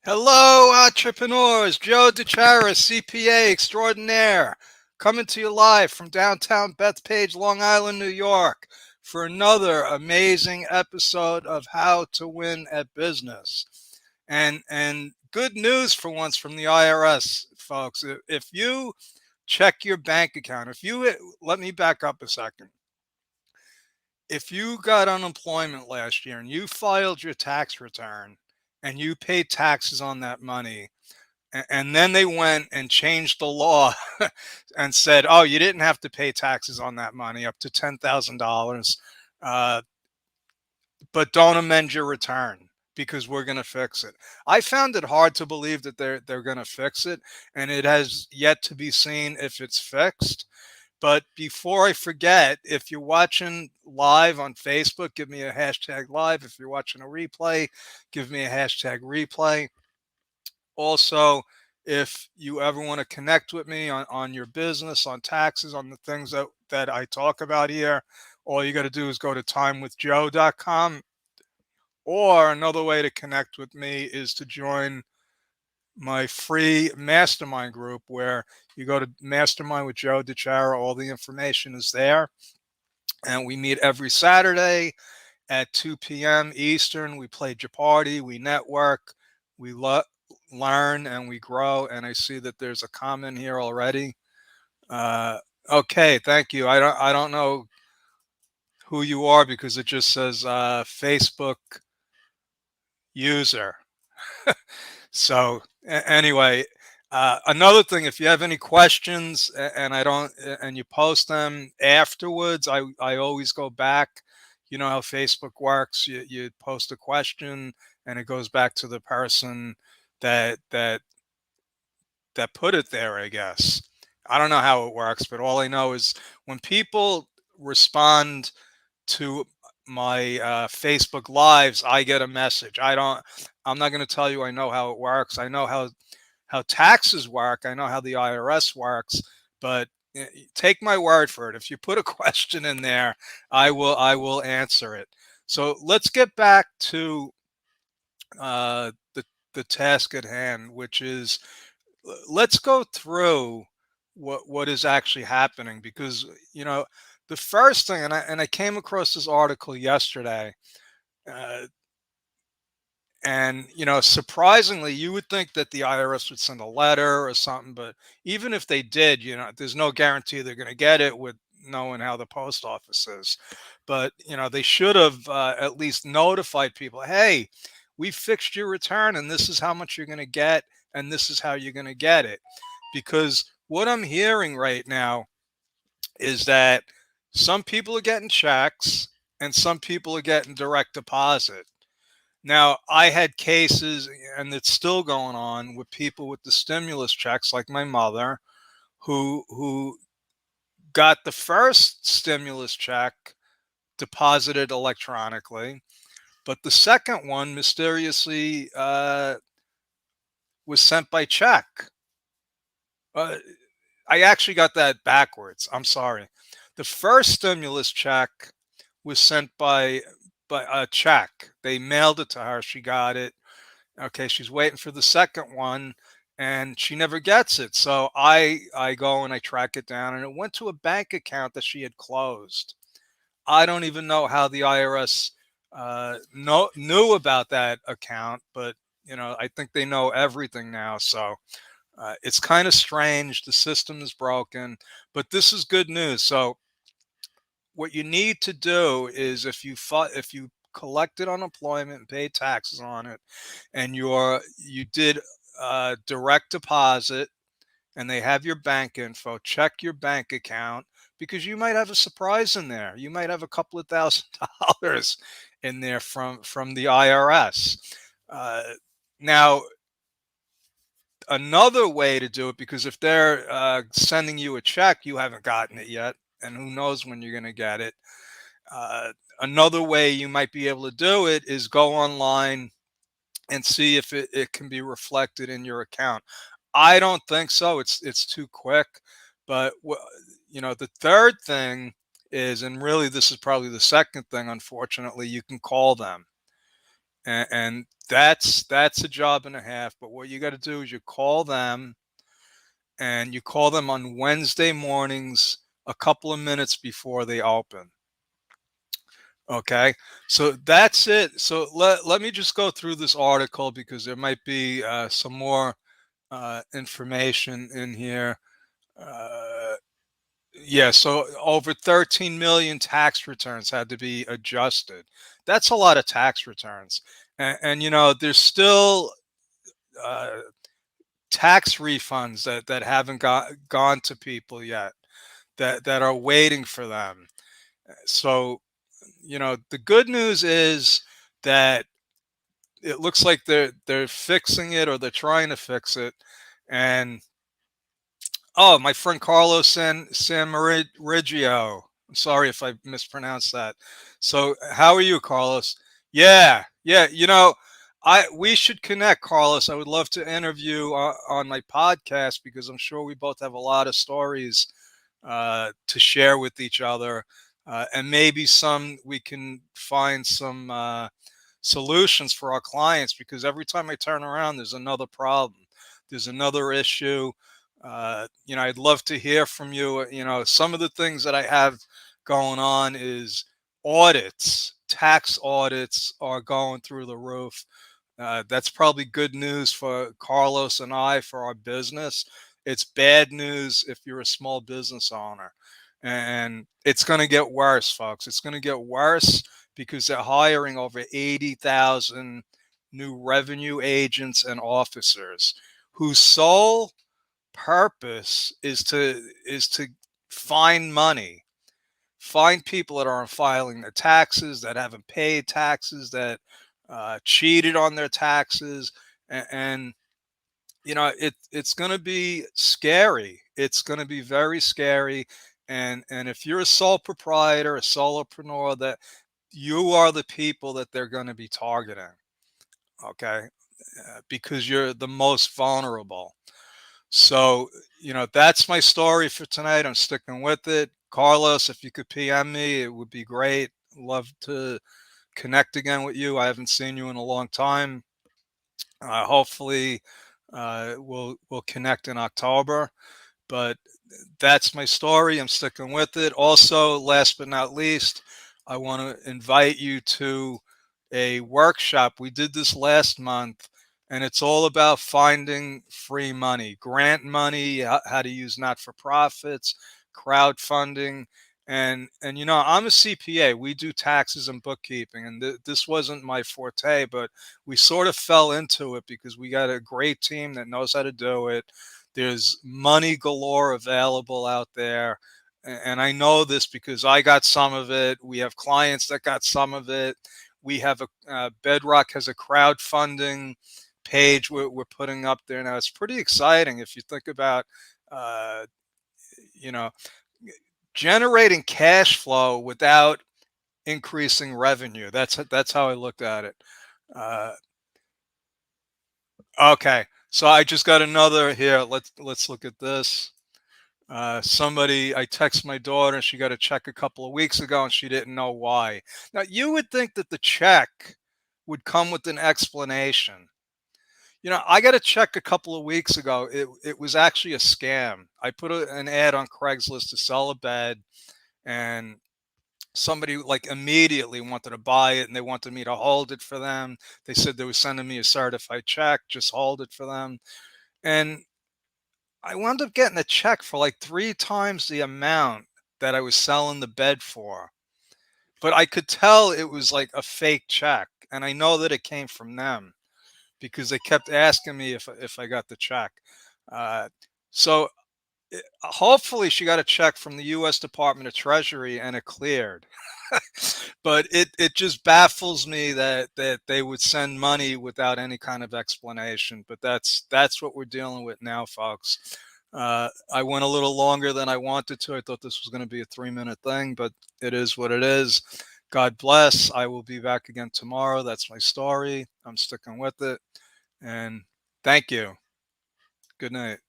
Hello, entrepreneurs. Joe DeChara, CPA extraordinaire, coming to you live from downtown Bethpage, Long Island, New York, for another amazing episode of How to Win at Business. And good news for once from the IRS, folks. If you check your bank account, if you let me back up a second. If you got unemployment last year and you filed your tax return and you paid taxes on that money, and then they went and changed the law and said, "Oh, you didn't have to pay taxes on that money up to $10,000, uh, but don't amend your return because we're going to fix it." I found it hard to believe that they're going to fix it, and it has yet to be seen if it's fixed. But before I forget, if you're watching live on Facebook, give me a hashtag live. If you're watching a replay, give me a hashtag replay. Also, if you ever want to connect with me on your business, on taxes, on the things that I talk about here, all you got to do is go to timewithjoe.com. Or another way to connect with me is to join my free mastermind group where you go to Mastermind with Joe DeChara. All the information is there. And we meet every Saturday at 2 p.m. Eastern. We play Jeopardy, we network, we learn, and we grow. And I see that there's a comment here already. Uh, okay, thank you. I don't know who you are because it just says Facebook user. So anyway, another thing, if you have any questions and I don't, and you post them afterwards, I always go back. You know how Facebook works. You post a question and it goes back to the person that that that put it there, I guess. I don't know how it works, but all I know is when people respond to my Facebook lives, I get a message. I'm not going to tell you I know how it works. I know how taxes work. I know how the IRS works, but take my word for it. If you put a question in there, I will answer it. So let's get back to the task at hand, which is let's go through what is actually happening because the first thing, and I came across this article yesterday. Uh, and surprisingly, you would think that the IRS would send a letter or something, but even if they did, there's no guarantee they're going to get it with knowing how the post office is. But they should have at least notified people, hey, we fixed your return and this is how much you're going to get and this is how you're going to get it. Because what I'm hearing right now is that some people are getting checks and some people are getting direct deposit. Now, I had cases, and it's still going on, with people with the stimulus checks, like my mother, who got the first stimulus check deposited electronically, but the second one mysteriously was sent by check. Uh, I actually got that backwards. I'm sorry. The first stimulus check was sent by a check. They mailed it to her. She got it. Okay, she's waiting for the second one and she never gets it. So I go and I track it down and it went to a bank account that she had closed. I don't even know how the IRS knew about that account, but I think they know everything now. So it's kind of strange. The system is broken, but this is good news. So what you need to do is if you collected unemployment and paid taxes on it and you did direct deposit and they have your bank info, check your bank account because you might have a surprise in there. You might have a couple of $1,000 in there from the IRS. uh, Now, another way to do it, because if they're sending you a check, you haven't gotten it yet, and who knows when you're going to get it. uh, Another way you might be able to do it is go online and see if it can be reflected in your account. I don't think so. It's too quick. But the third thing is, and really this is probably the second thing, unfortunately, you can call them. and that's a job and a half. But what you got to do is you call them, and you call them on Wednesday mornings a couple of minutes before they open. Okay, so that's it. So let me just go through this article because there might be some more information in here. Uh, yeah, so over 13 million tax returns had to be adjusted. That's a lot of tax returns. And there's still uh, tax refunds that haven't gone to people yet, that are waiting for them. So, the good news is that it looks like they're fixing it, or they're trying to fix it. And oh, my friend Carlos San Marigio. I'm sorry if I mispronounced that. So, how are you, Carlos? Yeah, yeah. We should connect, Carlos. I would love to interview on my podcast because I'm sure we both have a lot of stories to share with each other, and maybe we can find some solutions for our clients. Because every time I turn around, there's another problem, there's another issue. I'd love to hear from you. Some of the things that I have going on is audits. Tax audits are going through the roof. That's probably good news for Carlos and I for our business. It's bad news if you're a small business owner. And it's going to get worse, folks. It's going to get worse because they're hiring over 80,000 new revenue agents and officers whose sole purpose is to find money, find people that aren't filing their taxes, that haven't paid taxes, that cheated on their taxes. And it's going to be scary. It's going to be very scary. And if you're a sole proprietor, a solopreneur, that you are the people that they're going to be targeting. Okay, because you're the most vulnerable. So, that's my story for tonight. I'm sticking with it. Carlos, if you could PM me, it would be great. Love to connect again with you. I haven't seen you in a long time. Hopefully, we'll connect in October. But that's my story. I'm sticking with it. Also, last but not least, I want to invite you to a workshop. We did this last month, and it's all about finding free money, grant money, how to use not for profits, crowdfunding. And I'm a CPA. We do taxes and bookkeeping, and this wasn't my forte, but we sort of fell into it because we got a great team that knows how to do it. There's money galore available out there. And I know this because I got some of it. We have clients that got some of it. We have Bedrock has a crowdfunding page we're putting up there now. It's pretty exciting if you think about, uh, you know, generating cash flow without increasing revenue. That's how I looked at it. Uh, okay, so I just got another here. Let's look at this. I text my daughter. She got a check a couple of weeks ago, and she didn't know why. Now, you would think that the check would come with an explanation. I got a check a couple of weeks ago. It was actually a scam. I put an ad on Craigslist to sell a bed, and somebody like immediately wanted to buy it, and they wanted me to hold it for them. They said they were sending me a certified check, just hold it for them. And I wound up getting a check for like three times the amount that I was selling the bed for. But I could tell it was like a fake check. And I know that it came from them because they kept asking me if I got the check. Uh, so hopefully she got a check from the U.S. Department of Treasury and it cleared. But it just baffles me that they would send money without any kind of explanation. But that's what we're dealing with now, folks. I went a little longer than I wanted to. I thought this was going to be a 3-minute thing, but it is what it is. God bless. I will be back again tomorrow. That's my story. I'm sticking with it. And thank you. Good night.